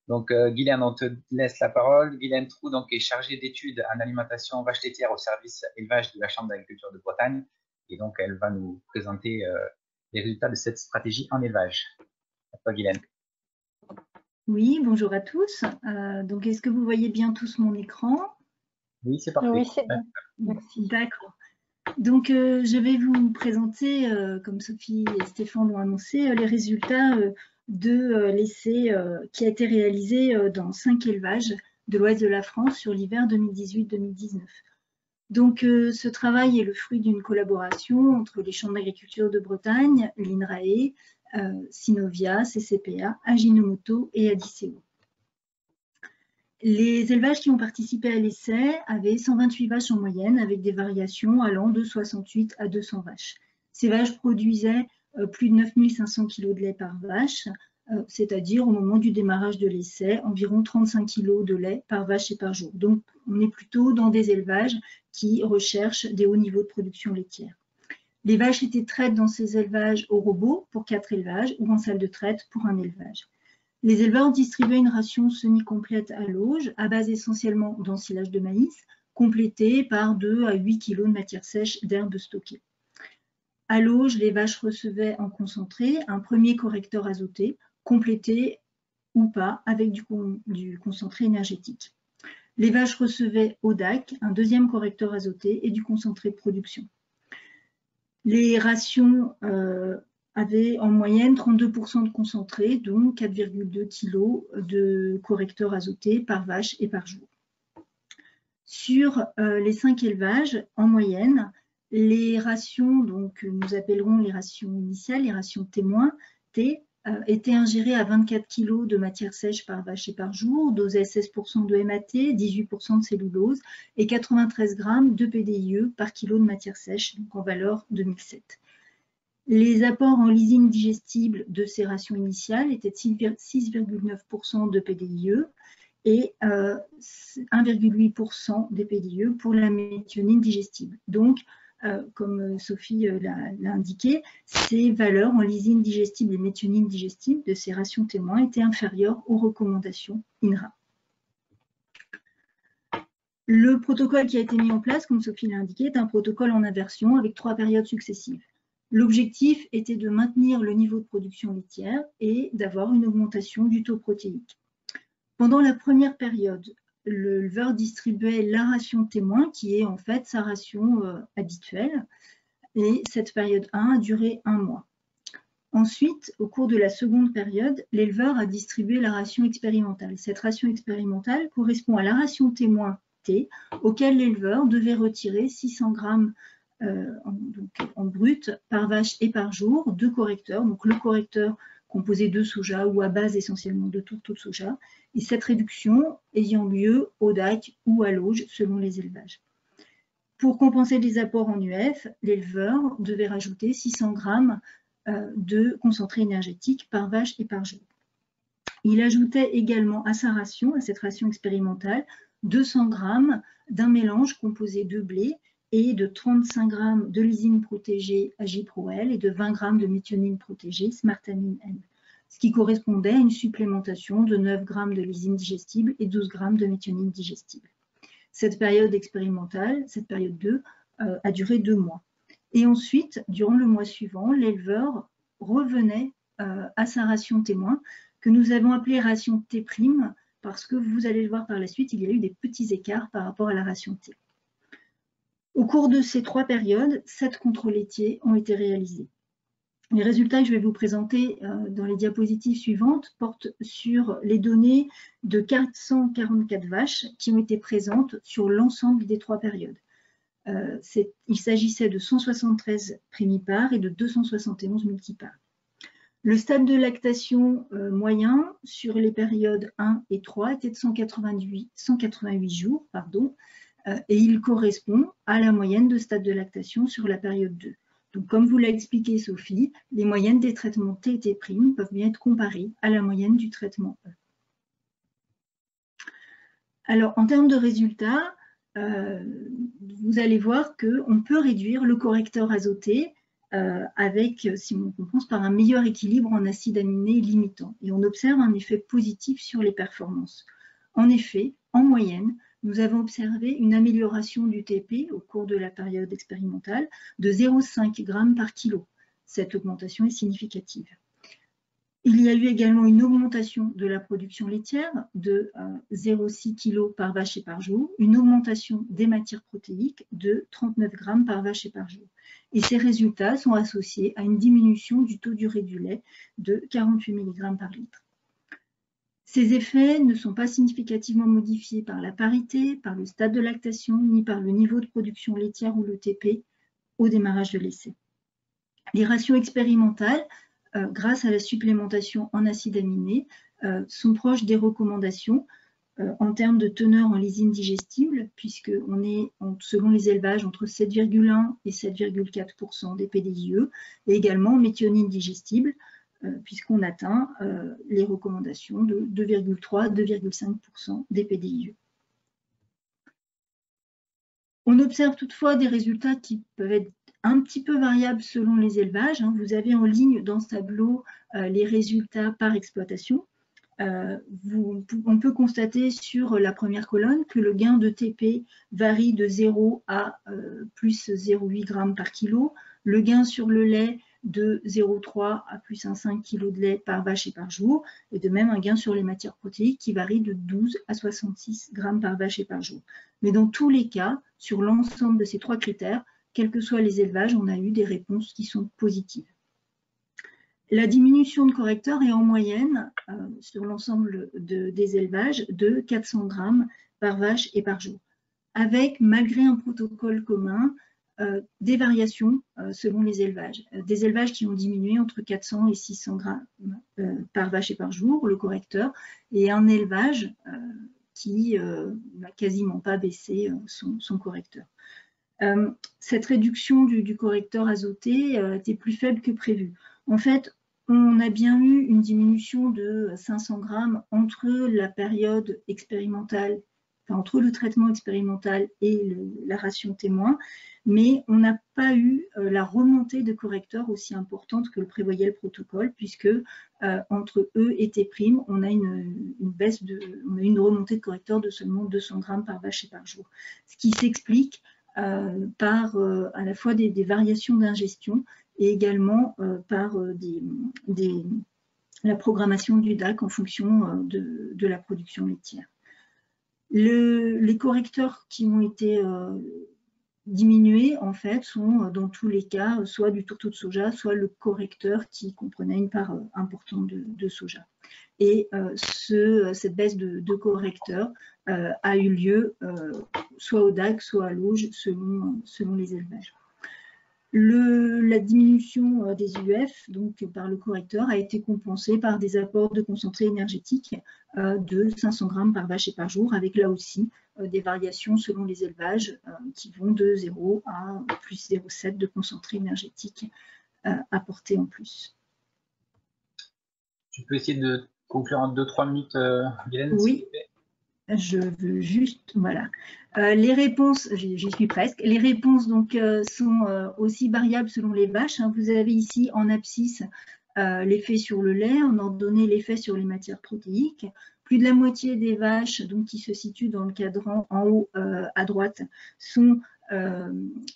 Donc, Guylaine, on te laisse la parole. Guylaine Trou, donc, est chargée d'études en alimentation vache laitière au service élevage de la Chambre d'agriculture de Bretagne. Et donc, elle va nous présenter les résultats de cette stratégie en élevage. À toi, Guylaine. Oui, bonjour à tous. Donc, est-ce que vous voyez bien tous mon écran? Oui, c'est parfait. Oui, c'est bon. Merci. D'accord. Donc, je vais vous présenter, comme Sophie et Stéphane l'ont annoncé, les résultats de l'essai qui a été réalisé dans 5 élevages de l'ouest de la France sur l'hiver 2018-2019. Donc, ce travail est le fruit d'une collaboration entre les chambres d'agriculture de Bretagne, l'INRAE, Synovia, CCPA, Ajinomoto et Adiceo. Les élevages qui ont participé à l'essai avaient 128 vaches en moyenne, avec des variations allant de 68 à 200 vaches. Ces vaches produisaient plus de 9500 kg de lait par vache, c'est-à-dire au moment du démarrage de l'essai, environ 35 kg de lait par vache et par jour. Donc, on est plutôt dans des élevages qui recherchent des hauts niveaux de production laitière. Les vaches étaient traites dans ces élevages au robot pour 4 élevages ou en salle de traite pour un élevage. Les éleveurs distribuaient une ration semi-complète à l'auge, à base essentiellement d'ensilage de maïs, complétée par 2 à 8 kg de matière sèche d'herbe stockée. À l'auge, les vaches recevaient en concentré un premier correcteur azoté, complété ou pas avec du concentré énergétique. Les vaches recevaient au DAC un deuxième correcteur azoté et du concentré de production. Les rations avaient en moyenne 32% de concentré, donc 4,2 kg de correcteurs azotés par vache et par jour. Sur les 5 élevages, en moyenne, les rations, donc nous appellerons les rations initiales, les rations témoins, T, étaient ingérées à 24 kg de matière sèche par vache et par jour, dosaient 16% de MAT, 18% de cellulose et 93 g de PDIE par kilo de matière sèche, donc en valeur 2007. Les apports en lysine digestible de ces rations initiales étaient de 6,9% de PDIE et 1,8% des PDIE pour la méthionine digestible. Donc, comme Sophie l'a indiqué, ces valeurs en lysine digestible et méthionine digestible de ces rations témoins étaient inférieures aux recommandations INRA. Le protocole qui a été mis en place, comme Sophie l'a indiqué, est un protocole en inversion avec 3 périodes successives. L'objectif était de maintenir le niveau de production laitière et d'avoir une augmentation du taux protéique. Pendant la première période, l'éleveur distribuait la ration témoin, qui est en fait sa ration habituelle, et cette période 1 a duré 1 mois. Ensuite, au cours de la seconde période, l'éleveur a distribué la ration expérimentale. Cette ration expérimentale correspond à la ration témoin T, auquel l'éleveur devait retirer 600 g en brut par vache et par jour, 2 correcteurs, donc le correcteur composé de soja ou à base essentiellement de tourteaux de soja, et cette réduction ayant lieu au DAC ou à l'auge selon les élevages. Pour compenser les apports en UF, l'éleveur devait rajouter 600 g de concentré énergétique par vache et par jour. Il ajoutait également à sa ration, à cette ration expérimentale, 200 g d'un mélange composé de blé et de 35 g de lysine protégée Agiproel et de 20 g de méthionine protégée Smartamine N, ce qui correspondait à une supplémentation de 9 g de lysine digestible et 12 g de méthionine digestible. Cette période expérimentale, cette période 2, a duré 2 mois. Et ensuite, durant le mois suivant, l'éleveur revenait à sa ration témoin, que nous avons appelée ration T', parce que vous allez le voir par la suite, il y a eu des petits écarts par rapport à la ration T. Au cours de ces 3 périodes, 7 contrôles laitiers ont été réalisés. Les résultats que je vais vous présenter dans les diapositives suivantes portent sur les données de 444 vaches qui ont été présentes sur l'ensemble des 3 périodes. Il s'agissait de 173 primipares et de 271 multipares. Le stade de lactation moyen sur les périodes 1 et 3 était de 188 jours, et il correspond à la moyenne de stade de lactation sur la période 2. Donc, comme vous l'a expliqué Sophie, les moyennes des traitements T et T' peuvent bien être comparées à la moyenne du traitement E. Alors, en termes de résultats, vous allez voir qu'on peut réduire le correcteur azoté avec, si on compense, par un meilleur équilibre en acides aminés limitants. Et on observe un effet positif sur les performances. En effet, en moyenne, nous avons observé une amélioration du TP au cours de la période expérimentale de 0,5 g par kilo. Cette augmentation est significative. Il y a eu également une augmentation de la production laitière de 0,6 kg par vache et par jour, une augmentation des matières protéiques de 39 g par vache et par jour. Et ces résultats sont associés à une diminution du taux d'urée du lait de 48 mg par litre. Ces effets ne sont pas significativement modifiés par la parité, par le stade de lactation, ni par le niveau de production laitière ou le TP au démarrage de l'essai. Les ratios expérimentales, grâce à la supplémentation en acides aminés, sont proches des recommandations en termes de teneur en lysine digestible, puisqu'on est, selon les élevages, entre 7,1 et 7,4% des PDIE, et également en méthionine digestible, puisqu'on atteint les recommandations de 2,3 à 2,5% des PDIE. On observe toutefois des résultats qui peuvent être un petit peu variables selon les élevages. Vous avez en ligne dans ce tableau les résultats par exploitation. On peut constater sur la première colonne que le gain de TP varie de 0 à plus 0,8 g par kilo, le gain sur le lait de 0,3 à plus 1,5 kg de lait par vache et par jour, et de même un gain sur les matières protéiques qui varie de 12 à 66 g par vache et par jour. Mais dans tous les cas, sur l'ensemble de ces trois critères, quels que soient les élevages, on a eu des réponses qui sont positives. La diminution de correcteurs est en moyenne, sur l'ensemble des élevages, de 400 g par vache et par jour, avec, malgré un protocole commun, des variations selon les élevages. Des élevages qui ont diminué entre 400 et 600 g par vache et par jour, le correcteur, et un élevage qui n'a quasiment pas baissé son correcteur. Cette réduction du correcteur azoté était plus faible que prévu. En fait, on a bien eu une diminution de 500 g entre la période expérimentale, enfin, entre le traitement expérimental et la ration témoin, mais on n'a pas eu la remontée de correcteurs aussi importante que le prévoyait le protocole, puisque entre E et T', on a une remontée de correcteurs de seulement 200 g par vache et par jour, ce qui s'explique par à la fois des variations d'ingestion et également par la programmation du DAC en fonction de la production laitière. Les correcteurs qui ont été diminués, en fait, sont dans tous les cas soit du tourteau de soja, soit le correcteur qui comprenait une part importante de soja. Et cette baisse de correcteur a eu lieu soit au DAC, soit à l'auge, selon les élevages. La diminution des IUF, donc par le correcteur, a été compensée par des apports de concentré énergétique de 500 g par vache et par jour, avec là aussi des variations selon les élevages qui vont de 0 à plus 0,7 de concentré énergétique apporté en plus. Tu peux essayer de conclure en 2-3 minutes, Guylaine? Oui. Je veux juste, voilà. Les réponses, j'y suis presque. Les réponses donc sont aussi variables selon les vaches. Vous avez ici en abscisse l'effet sur le lait, en ordonnée l'effet sur les matières protéiques. Plus de la moitié des vaches, donc qui se situent dans le cadran en haut à droite, ont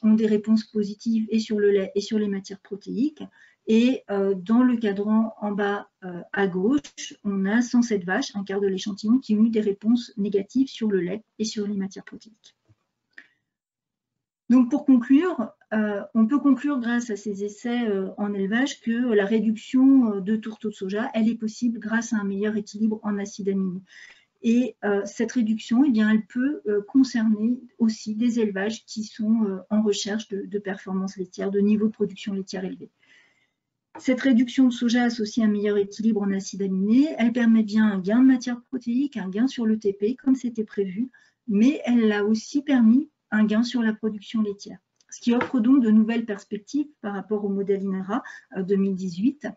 des réponses positives et sur le lait et sur les matières protéiques. Et dans le cadran en bas à gauche, on a 107 vaches, un quart de l'échantillon, qui ont eu des réponses négatives sur le lait et sur les matières protéiques. Donc pour conclure, on peut conclure grâce à ces essais en élevage que la réduction de tourteaux de soja, elle est possible grâce à un meilleur équilibre en acides aminés. Et cette réduction, eh bien, elle peut concerner aussi des élevages qui sont en recherche de performance laitière, de niveau de production laitière élevé. Cette réduction de soja associe un meilleur équilibre en acides aminés. Elle permet bien un gain de matière protéique, un gain sur le TP, comme c'était prévu, mais elle a aussi permis un gain sur la production laitière. Ce qui offre donc de nouvelles perspectives par rapport au modèle INRA 2018,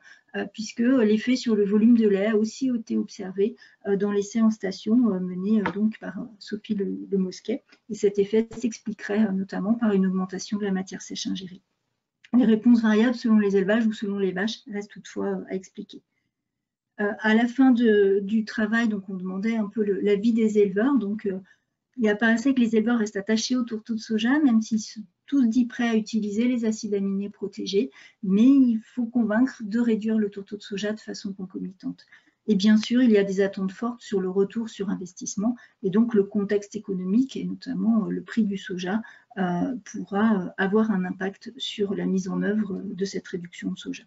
puisque l'effet sur le volume de lait a aussi été observé dans l'essai en station mené donc par Sophie Le Mosquet. Et cet effet s'expliquerait notamment par une augmentation de la matière sèche ingérée. Les réponses variables selon les élevages ou selon les vaches restent toutefois à expliquer. À la fin du travail, donc on demandait un peu l'avis des éleveurs. Donc, il apparaissait que les éleveurs restent attachés au tourteau de soja, même s'ils sont tous dits prêts à utiliser les acides aminés protégés, mais il faut convaincre de réduire le tourteau de soja de façon concomitante. Et bien sûr, il y a des attentes fortes sur le retour sur investissement, et donc le contexte économique, et notamment le prix du soja, pourra avoir un impact sur la mise en œuvre de cette réduction de soja.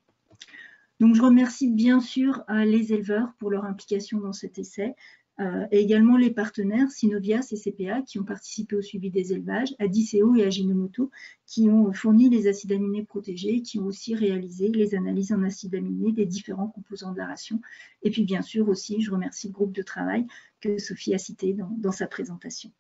Donc, je remercie bien sûr les éleveurs pour leur implication dans cet essai, et également les partenaires Synovias et CPA qui ont participé au suivi des élevages, Adiceo et Ajinomoto qui ont fourni les acides aminés protégés, qui ont aussi réalisé les analyses en acides aminés des différents composants de la ration. Et puis bien sûr aussi, je remercie le groupe de travail que Sophie a cité dans sa présentation.